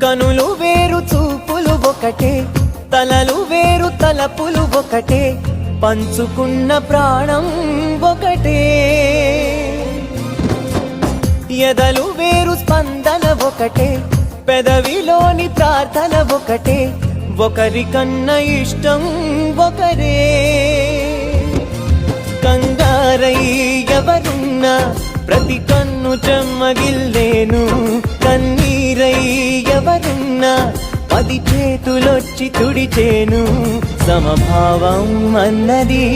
కనులు వేరు చూపులు ఒకటే, తలలు వేరు తలపులు ఒకటే, పంచుకున్న ప్రాణం ఒకటే. ఎదలు వేరు స్పందన ఒకటే, పెదవిలోని ప్రార్థన ఒకటే, ఒకరికన్నా ఇష్టం ఒకరే. కంగారై ఎవరున్నా ప్రతి కన్ను చెమ్మగిల్లేను, కన్నీరై ఎవరున్నా 10 చేతులొచ్చి తుడిచేను. సమభావం అన్నది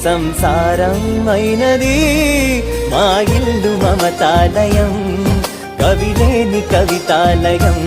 సంసారం అయినది, మా ఇల్లు మమతాలయం, కవిలేని కవితాలయం.